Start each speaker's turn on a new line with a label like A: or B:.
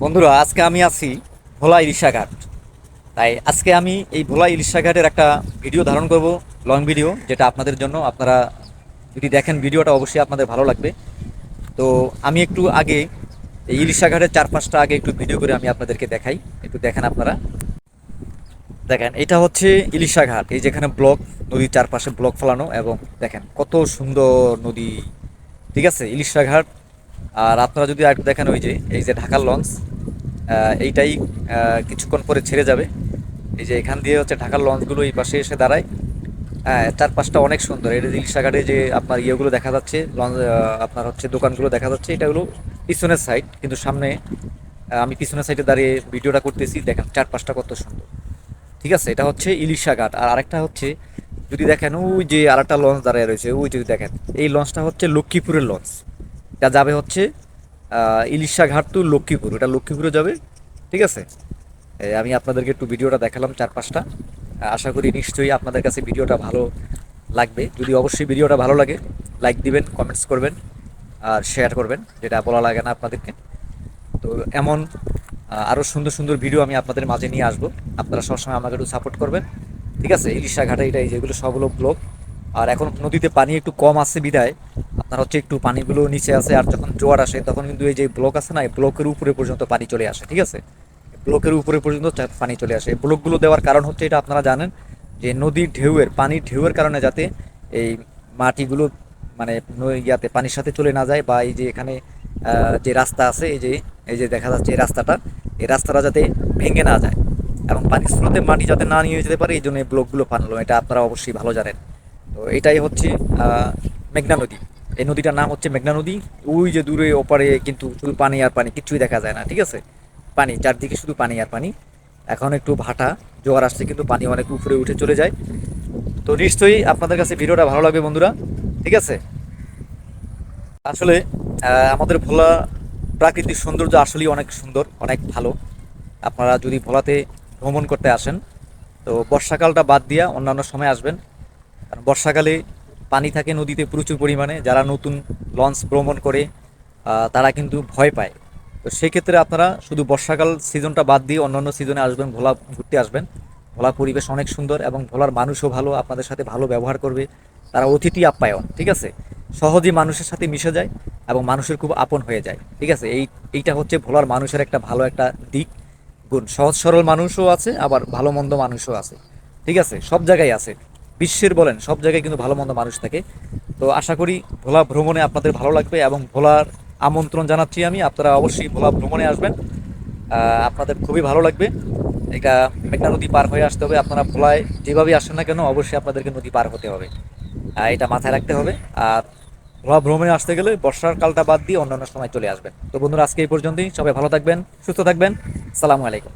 A: বন্ধুরা, আজকে আমি আছি ভোলা ইলিশা ঘাট। তাই আজকে আমি এই ভোলা ইলিশা ঘাটের একটা ভিডিও ধারণ করব, লং ভিডিও, যেটা আপনাদের জন্য। আপনারা যদি দেখেন ভিডিওটা অবশ্যই আপনাদের ভালো লাগবে। তো আমি একটু আগে এই ইলিশা ঘাটের 4-5টা আগে একটু ভিডিও করে আমি আপনাদেরকে দেখাই। একটু দেখেন আপনারা। দেখেন, এটা হচ্ছে ইলিশা ঘাট। এই যেখানে ব্লক, নদীর চারপাশে ব্লক ফেলানো, এবং দেখেন কত সুন্দর নদী। ঠিক আছে, ইলিশা ঘাট। আর আপনারা যদি আর একটু দেখেন, ওই যে এই যে ঢাকার লঞ্চ, এইটাই কিছুক্ষণ পরে ছেড়ে যাবে। এই যে এখান দিয়ে হচ্ছে ঢাকার লঞ্চগুলো এই পাশে এসে দাঁড়ায়। হ্যাঁ, চারপাশটা অনেক সুন্দর। এটা ইলিশা ঘাটে যে আপনার ইয়েগুলো দেখা যাচ্ছে, লঞ্চ, আপনার হচ্ছে দোকানগুলো দেখা যাচ্ছে, এটা হলো পিছনের সাইড। কিন্তু সামনে আমি পিছনের সাইডে দাঁড়িয়ে ভিডিওটা করতেছি। দেখেন চারপাশটা কত সুন্দর। ঠিক আছে, এটা হচ্ছে ইলিশা ঘাট। আর আরেকটা হচ্ছে, যদি দেখেন ওই যে আরেকটা লঞ্চ দাঁড়িয়ে রয়েছে, ওই যদি দেখেন, এই লঞ্চটা হচ্ছে লক্ষ্মীপুরের লঞ্চ। এটা যাবে হচ্ছে ইলিশা ঘাট টু লক্ষ্মীপুর। এটা লক্ষ্মীপুরে যাবে। ঠিক আছে। আমি আপনাদেরকে একটু ভিডিওটা দেখালাম, 4-5টা। আশা করি নিশ্চয়ই আপনাদের কাছে ভিডিওটা ভালো লাগবে। যদি অবশ্যই ভিডিওটা ভালো লাগে, লাইক দিবেন, কমেন্টস করবেন, আর শেয়ার করবেন, যেটা বলা লাগে না আপনাদেরকে। তো এমন আরও সুন্দর সুন্দর ভিডিও আমি আপনাদের মাঝে নিয়ে আসবো। আপনারা সবসময় আমাকে একটু সাপোর্ট করবেন। ঠিক আছে, ইলিশা ঘাটে এটা, এই যেগুলো সবগুলো ব্লক। আর এখন নদীতে পানি একটু কম আছে বিধায় আপনার হচ্ছে একটু পানিগুলো নিচে আছে। আর যখন জোয়ার আসে তখন কিন্তু এই যে ব্লক আছে না, এই ব্লকের উপরে পর্যন্ত পানি চলে আসে। ঠিক আছে, ব্লকের উপরে পর্যন্ত পানি চলে আসে। এই ব্লকগুলো দেওয়ার কারণ হচ্ছে, এটা আপনারা জানেন, যে নদীর ঢেউয়ের, পানির ঢেউয়ের কারণে যাতে এই মাটিগুলো মানে ইয়াতে পানির সাথে চলে না যায়, বা এই যে এখানে যে রাস্তা আছে, এই যে দেখা যাচ্ছে এই রাস্তাটা, এই রাস্তাটা যাতে ভেঙে না যায়, এবং পানির স্রোতে মাটি যাতে না নিয়ে যেতে পারে, এই জন্য এই ব্লকগুলো বানালো। এটা আপনারা অবশ্যই ভালো জানেন। তো এটাই হচ্ছে মেঘনা নদী। এই নদীটার নাম হচ্ছে মেঘনা নদী। ওই যে দূরে ওপারে কিন্তু শুধু পানি আর পানি, কিচ্ছুই দেখা যায় না। ঠিক আছে, পানি চারদিকে শুধু পানি আর পানি। এখন একটু ভাটা, জোয়ার আসছে কিন্তু পানি অনেক উপরে উঠে চলে যায়। তো নিশ্চয়ই আপনাদের কাছে ভিডিওটা ভালো লাগবে বন্ধুরা। ঠিক আছে। আসলে আমাদের ভোলা প্রাকৃতিক সৌন্দর্য আসলেই অনেক সুন্দর, অনেক ভালো। আপনারা যদি ভোলাতে ভ্রমণ করতে আসেন, তো বর্ষাকালটা বাদ দিয়া অন্যান্য সময় আসবেন। কারণ বর্ষাকালে পানি থাকে নদীতে প্রচুর পরিমাণে। যারা নতুন লঞ্চ ভ্রমণ করে তারা কিন্তু ভয় পায়। তো সেক্ষেত্রে আপনারা শুধু বর্ষাকাল সিজনটা বাদ দিয়ে অন্যান্য সিজনে আসবেন, ভোলা ঘুরতে আসবেন। ভোলার পরিবেশ অনেক সুন্দর, এবং ভোলার মানুষও ভালো, আপনাদের সাথে ভালো ব্যবহার করবে। তারা অতিথি আপ্যায়ন। ঠিক আছে, সহজেই মানুষের সাথে মিশে যায়, এবং মানুষের খুব আপন হয়ে যায়। ঠিক আছে, এইটা হচ্ছে ভোলার মানুষের একটা ভালো একটা দিক, গুণ। সহজ সরল মানুষও আছে, আবার ভালো মন্দ মানুষও আছে। ঠিক আছে, সব জায়গায় আছে। বিশ্বের বলেন, সব জায়গায় কিন্তু ভালো মন্দ মানুষ থাকে। তো আশা করি ভোলা ভ্রমণে আপনাদের ভালো লাগবে, এবং ভোলার আমন্ত্রণ জানাচ্ছি আমি। আপনারা অবশ্যই ভোলা ভ্রমণে আসবেন। আপনাদের খুবই ভালো লাগবে। এটা মেঘনা নদী পার হয়ে আসতে হবে। আপনারা ভোলায় যেভাবেই আসেন না কেন, অবশ্যই আপনাদেরকে নদী পার হতে হবে। এটা মাথায় রাখতে হবে। আর ভোলা ভ্রমণে আসতে গেলে বর্ষার কালটা বাদ দিয়ে অন্যান্য সময় চলে আসবেন। তো বন্ধুরা, আজকে এই পর্যন্তই। সবাই ভালো থাকবেন, সুস্থ থাকবেন। সালামু আলাইকুম।